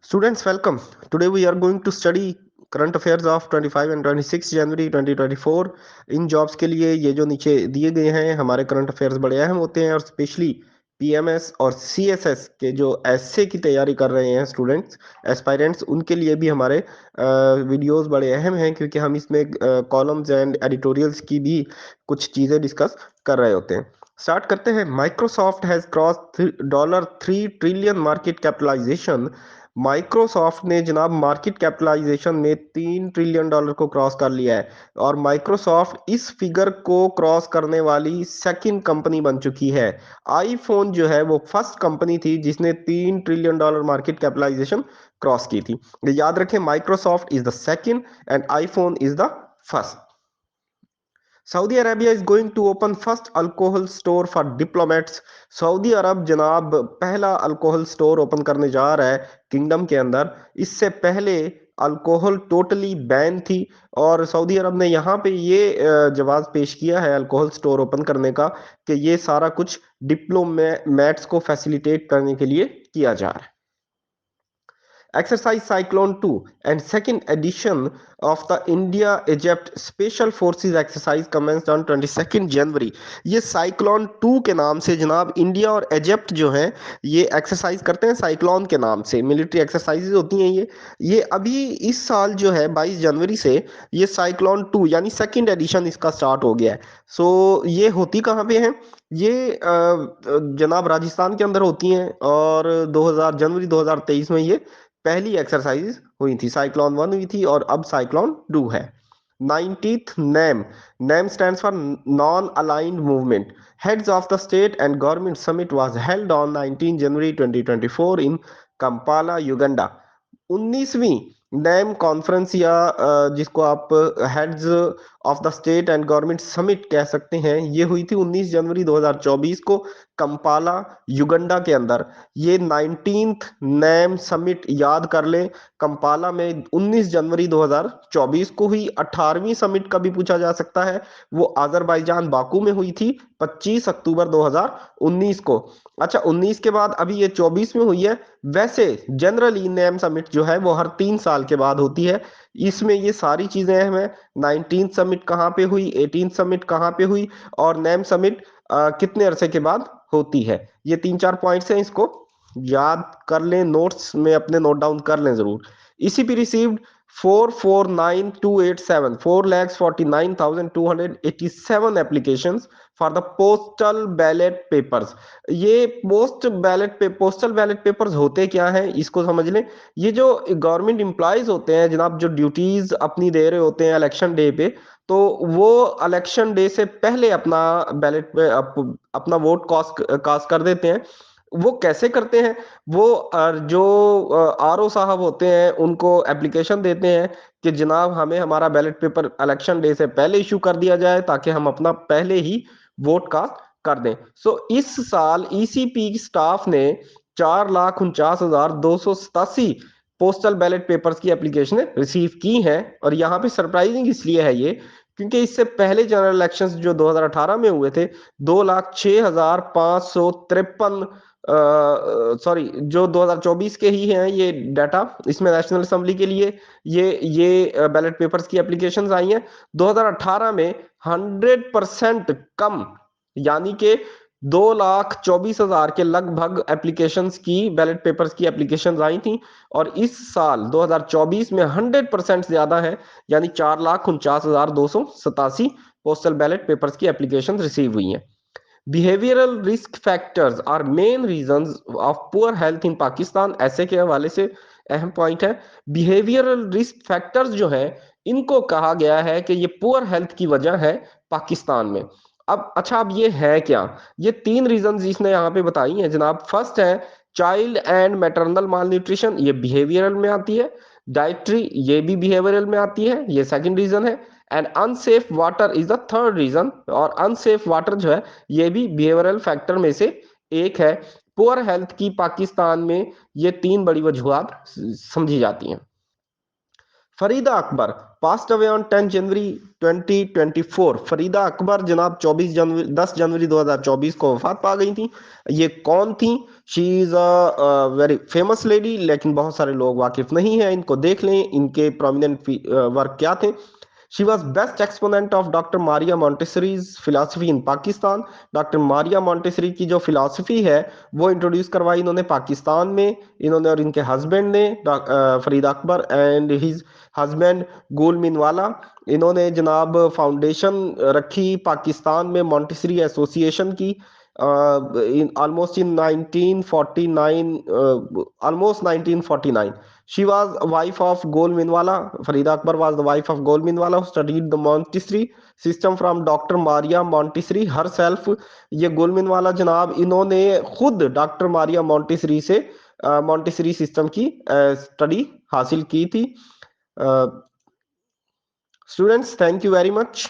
Students, welcome. Today we are going to study current affairs of 25 and 26 January 2024। In jobs के लिए ये जो नीचे दिए गए हैं हमारे करंट अफेयर्स बड़े अहम होते हैं और स्पेशली पीएमएस और सीएसएस के जो एसए की तैयारी कर रहे हैं स्टूडेंट्स एस्पायरेंट्स उनके लिए भी हमारे वीडियोस बड़े अहम हैं क्योंकि हम इसमें कॉलम्स एंड एडिटोरियल्स की भी कुछ चीज़ें डिस्कस कर रहे होते हैं। स्टार्ट करते हैं। Microsoft has cross $3 trillion market capitalization. Microsoft ने जनाब मार्केट कैपिटलाइजेशन में $3 ट्रिलियन को क्रॉस कर लिया है और माइक्रोसॉफ्ट इस फिगर को क्रॉस करने वाली सेकंड कंपनी बन चुकी है। आईफोन जो है वो फर्स्ट कंपनी थी जिसने $3 ट्रिलियन मार्केट कैपिटलाइजेशन क्रॉस की थी। याद रखें, Microsoft is the second and iPhone is the first. Saudi Arabia is going to open first alcohol store for diplomats. सऊदी अरब जनाब पहला अल्कोहल स्टोर ओपन करने जा रहा है किंगडम के अंदर। इससे पहले अल्कोहल टोटली बैन थी और सऊदी अरब ने यहाँ पे ये जवाब पेश किया है अल्कोहल स्टोर ओपन करने का कि ये सारा कुछ डिप्लोमेट्स को फैसिलिटेट करने के लिए किया जा रहा है। Exercise Cyclone 2 and second edition of the India Egypt Special Forces exercise commenced on 22nd जनवरी। ये साइक्लोन 2 के नाम से जनाब इंडिया और इजिप्ट जो हैं ये एक्सरसाइज करते हैं साइक्लोन के नाम से। मिलिट्री एक्सरसाइजेज होती हैं ये अभी इस साल जो है 22 जनवरी से ये साइक्लोन 2 यानी सेकंड एडिशन इसका स्टार्ट हो गया है। सो ये होती कहाँ पे है? ये जनाब राजस्थान के अंदर होती हैं और 2000 जनवरी 2023 में ये पहली एक्सरसाइज हुई थी। साइक्लोन 1 हुई थी और अब साइक्लोन 2 है। 19th name. Name stands for non aligned movement. Heads of the state and government summit was held on 19 January 2024 in Kampala, Uganda. 19वीं नैम कॉन्फ्रेंस या जिसको आप heads of the state and government summit कह सकते हैं, ये हुई थी 19 जनवरी 2024 को कंपाला, युगांडा के अंदर। ये 19th नैम समिट याद कर लें, कंपाला में 19 जनवरी 2024 को हुई। 18वीं समिट का भी पूछा जा सकता है, वो अजरबैजान बाकू में हुई थी 25 अक्टूबर 2019 को। अच्छा, 19 के बाद अभी ये 24 में हुई है। वैसे जनरली नेम समिट जो है वो हर 3 साल के बाद होती है। इसमें ये सारी चीजें अहम है। 19 समिट कहाँ पे हुई, 18 समिट कहाँ पे हुई और नेम समिट कितने अरसे के बाद होती है। ये 3-4 पॉइंट्स हैं, इसको याद कर लें, नोट्स में अपने नोट डाउन कर लें जरूर। इसी पे received 449,287 4,49,287 applications for the postal ballot papers. ये पोस्टल बैलेट पेपर्स होते क्या हैं इसको समझ लें। ये जो गवर्नमेंट एम्प्लॉयज होते हैं जनाब, जो ड्यूटीज अपनी दे रहे होते हैं इलेक्शन डे पे, तो वो इलेक्शन डे से पहले अपना बैलेट पे अपना वोट कास्ट कर देते हैं। वो कैसे करते हैं? वो जो आरओ साहब होते हैं उनको एप्लीकेशन देते हैं कि जनाब हमें हमारा बैलेट पेपर इलेक्शन डे से पहले इशू कर दिया जाए ताकि हम अपना पहले ही वोट कास्ट कर दें। सो इस साल ईसीपी स्टाफ ने 4,49,287 पोस्टल बैलेट पेपर्स की एप्लीकेशन रिसीव की हैं। और यहाँ पे सरप्राइजिंग इसलिए है ये क्योंकि इससे पहले जनरल इलेक्शंस जो 2018 में हुए थे, 2,06,553 सॉरी जो 2024 के ही हैं ये डाटा, इसमें नेशनल असेंबली के लिए ये बैलेट पेपर्स की एप्लीकेशंस आई हैं। 2018 में 100% कम यानी कि 2,24,000 के लगभग एप्लीकेशंस की बैलेट पेपर्स की एप्लीकेशंस आई थी और इस साल 2024 में 100% ज्यादा है यानी 4,49,287 पोस्टल बैलेट पेपर्स की एप्लीकेशंस रिसीव हुई हैं। Behavioural risk factors are main reasons of poor health in Pakistan. ऐसे के हवाले से अहम पॉइंट है। बिहेवियरल रिस्क फैक्टर्स जो है इनको कहा गया है कि ये पुअर हेल्थ की वजह है पाकिस्तान में। अब अच्छा, अब ये है क्या? ये 3 रीजंस इसने यहाँ पे बताई हैं जनाब। फर्स्ट है child and maternal mall nutrition, ये बिहेवियरल में आती है। डाइट्री, ये भी बिहेवियरल में आती है, ये सेकंड रीजन है। And unsafe water is the third reason, और अनसेफ वाटर जो है ये भी बिहेवियरल फैक्टर में से एक है। पुअर हेल्थ की पाकिस्तान में ये 3 बड़ी वजूहत समझी जाती हैं। Farida Akbar passed away on 10 जनवरी 2024। फरीदा अकबर जनाब 10 जनवरी 2024 को वफात पा गई थी। ये कौन थी? She is a very famous lady, लेकिन बहुत सारे लोग वाकिफ नहीं है। इनको देख लें, इनके प्रोमिनेंट वर्क क्या थे। She was best exponent of doctor Maria Montessori's philosophy in Pakistan. Doctor Maria Montessori की जो फिलासफी है वो इंट्रोड्यूस करवाई इन्होंने पाकिस्तान में। इन्होंने और इनके हस्बैंड ने Farid Akbar and his husband गुल मिनवाला, इन्होंने जनाब फाउंडेशन रखी पाकिस्तान में मॉन्टेसरी एसोसिएशन की in almost in 1949, almost 1949. She was a wife of Gol Minwala. Farida Akbar was the wife of Gol Minwala, who studied the Montessori system from doctor Maria Montessori herself। ये गोल मिनवाला जनाब इन्होंने खुद doctor Maria Montessori से Montessori system की study हासिल की थी। Students, thank you very much.